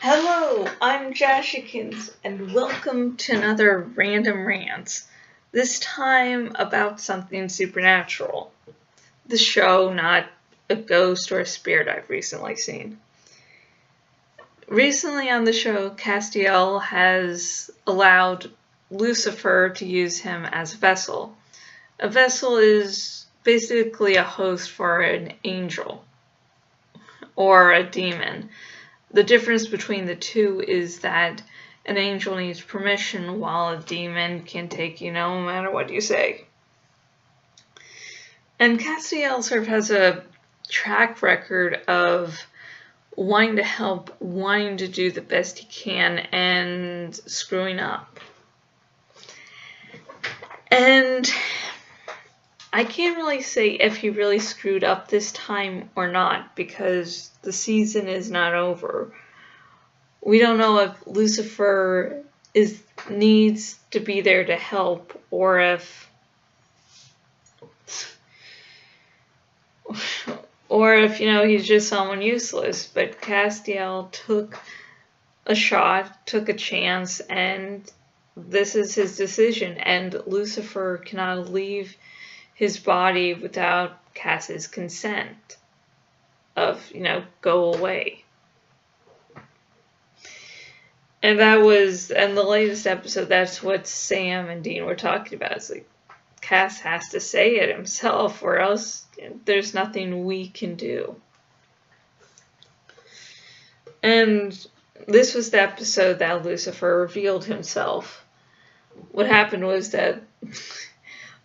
Hello, I'm Jashikins, and welcome to another Random Rants. This time about something supernatural. The show, not a ghost or a spirit I've recently seen. Recently on the show, Castiel has allowed Lucifer to use him as a vessel. A vessel is basically a host for an angel or a demon. The difference between the two is that an angel needs permission while a demon can take you no matter what you say. And Castiel sort of has a track record of wanting to help, wanting to do the best he can, and screwing up. And I can't really say if he really screwed up this time or not, because the season is not over. We don't know if Lucifer needs to be there to help, or if he's just someone useless. But Castiel took a shot, took a chance, and this is his decision. And Lucifer cannot leave his body without Cass's consent of, go away. And in the latest episode, that's what Sam and Dean were talking about. It's like, Cass has to say it himself, or else there's nothing we can do. And this was the episode that Lucifer revealed himself. What happened was that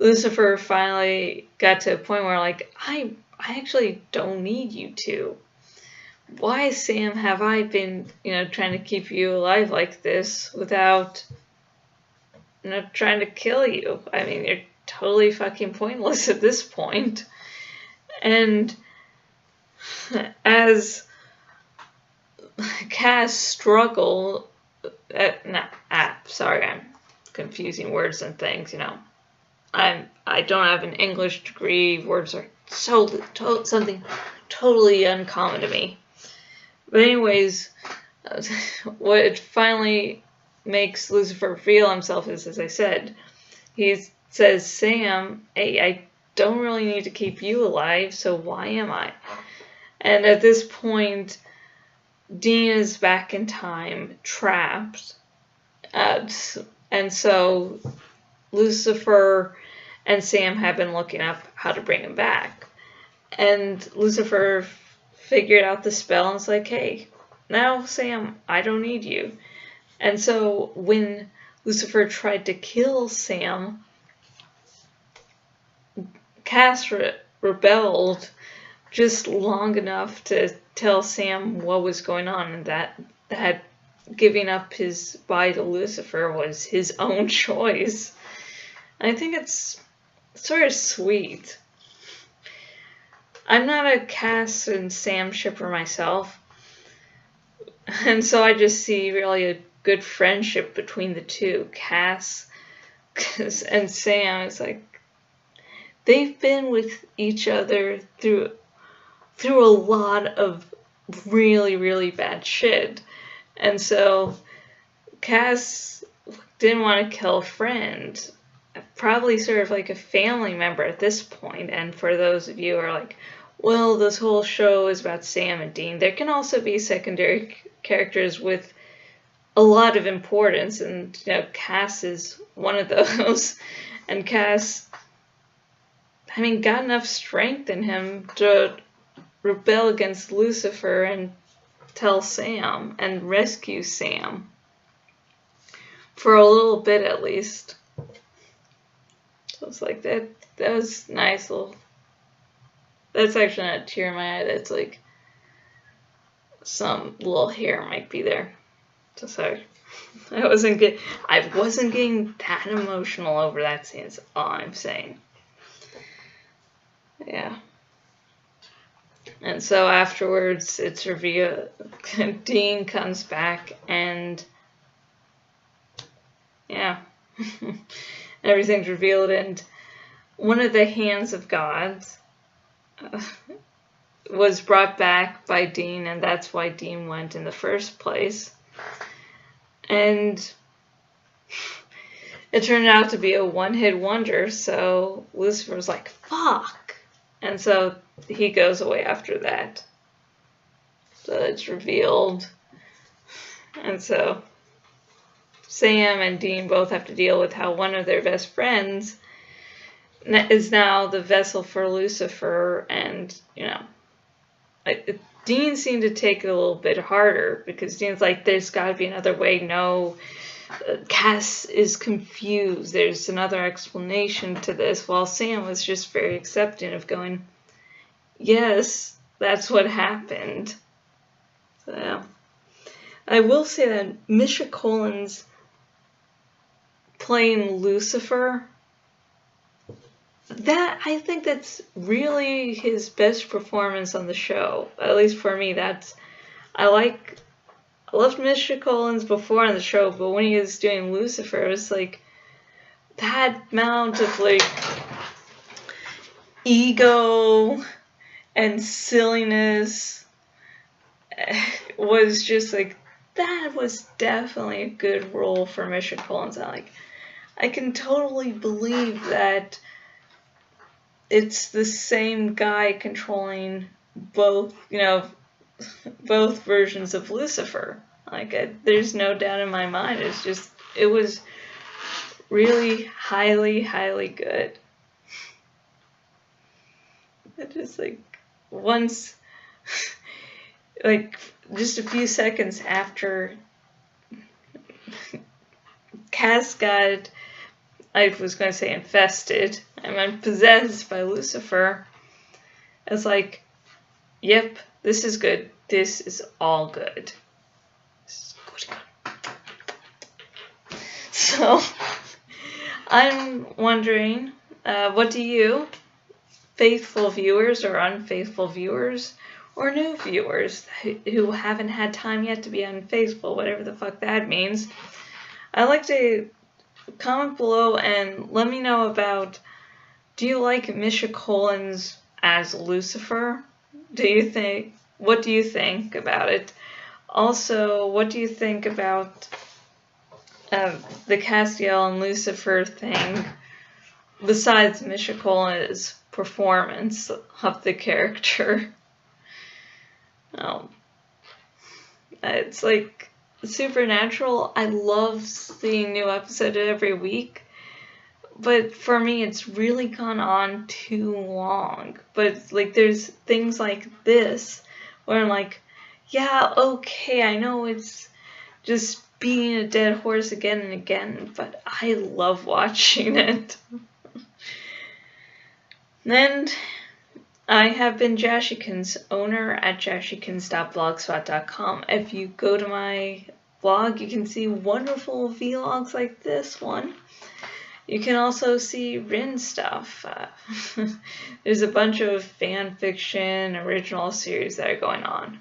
Lucifer finally got to a point where, I actually don't need you to. Why, Sam, have I been, trying to keep you alive like this without, trying to kill you? I mean, you're totally fucking pointless at this point. And as Cass struggled, sorry, I'm confusing words and things, I don't have an English degree. Words are something totally uncommon to me. But anyways, what finally makes Lucifer reveal himself is, as I said, he says, Sam, hey, I don't really need to keep you alive, so why am I? And at this point, Dean is back in time, trapped. And so Lucifer and Sam have been looking up how to bring him back. And Lucifer figured out the spell and was like, hey, now, Sam, I don't need you. And so when Lucifer tried to kill Sam, Cass rebelled just long enough to tell Sam what was going on, and that giving up his body to Lucifer was his own choice. And I think it's sort of sweet. I'm not a Cass and Sam shipper myself, and so I just see really a good friendship between the two. Cass and Sam, it's like they've been with each other through a lot of really, really bad shit. And so Cass didn't want to kill a friend, probably sort of like a family member at this point. And for those of you who are like, well, this whole show is about Sam and Dean, there can also be secondary characters with a lot of importance, and Cass is one of those. And Cass, got enough strength in him to rebel against Lucifer and tell Sam and rescue Sam. For a little bit at least. So it's like that was nice little. That's actually not a tear in my eye, that's like some little hair might be there. So sorry. I wasn't getting that emotional over that scene, that's all I'm saying. Yeah. And so afterwards, it's revealed, Dean comes back, and yeah, everything's revealed, and one of the hands of God was brought back by Dean, and that's why Dean went in the first place. And it turned out to be a one-hit wonder, so Lucifer was like, fuck! And so he goes away after that. So it's revealed. And so Sam and Dean both have to deal with how one of their best friends is now the vessel for Lucifer, and, you know, Dean seemed to take it a little bit harder, because Dean's like, there's got to be another way. No, Cass is confused. There's another explanation to this, while Sam was just very accepting of going, yes, that's what happened. So, I will say that Misha Collins playing Lucifer, that I think that's really his best performance on the show. At least for me, I loved Misha Collins before on the show, but when he was doing Lucifer, it was like that amount of like ego and silliness was just like, that was definitely a good role for Misha Collins. I can totally believe that it's the same guy controlling both, you know, both versions of Lucifer. There's no doubt in my mind. It was really highly, highly good. It just once, just a few seconds after Cass got, I was going to say infested, I meant possessed by Lucifer, it's like, yep, this is good. This is all good. This is good. So, I'm wondering, what do you, faithful viewers or unfaithful viewers, or new viewers who haven't had time yet to be unfaithful, whatever the fuck that means, I'd like to comment below and let me know about, do you like Misha Collins as Lucifer? What do you think about it? Also, what do you think about the Castiel and Lucifer thing, besides Misha Collins' performance of the character? It's like Supernatural. I love seeing new episodes every week, but for me it's really gone on too long. But there's things like this where I'm like, yeah, okay, I know it's just beating a dead horse again and again, but I love watching it. And I have been Jashikins, owner at jashikins.blogspot.com. If you go to my blog, you can see wonderful vlogs like this one. You can also see Rin stuff. There's a bunch of fan fiction, original series that are going on.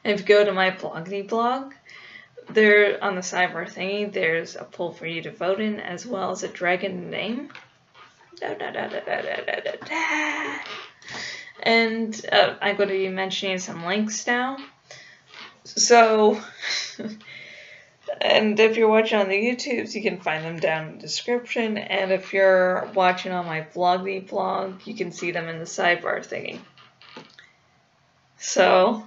And if you go to my bloggity blog, there on the sidebar thingy, there's a poll for you to vote in, as well as a dragon name. And I'm going to be mentioning some links now. So, and if you're watching on the YouTubes, you can find them down in the description. And if you're watching on my bloggity blog, you can see them in the sidebar thingy. So,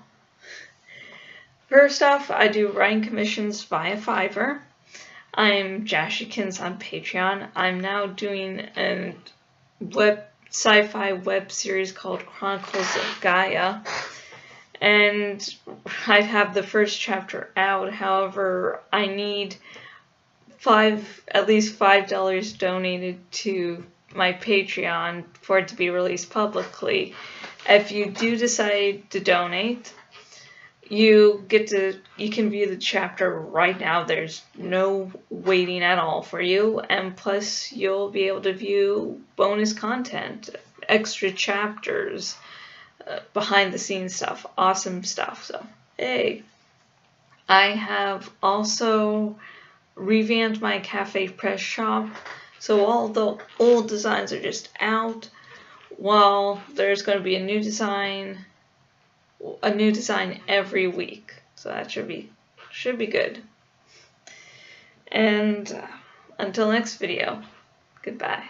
first off, I do writing commissions via Fiverr. I'm Jashikins on Patreon. I'm now doing a sci-fi web series called Chronicles of Gaia, and I have the first chapter out. However, I need at least $5 donated to my Patreon for it to be released publicly. If you do decide to donate, you can view the chapter right now. There's no waiting at all for you, and plus you'll be able to view bonus content, extra chapters, behind the scenes stuff, awesome stuff. So, hey. I have also revamped my cafe press shop, so all the old designs are just out. well, there's going to be a new design every week. So that should be good. And until next video, goodbye.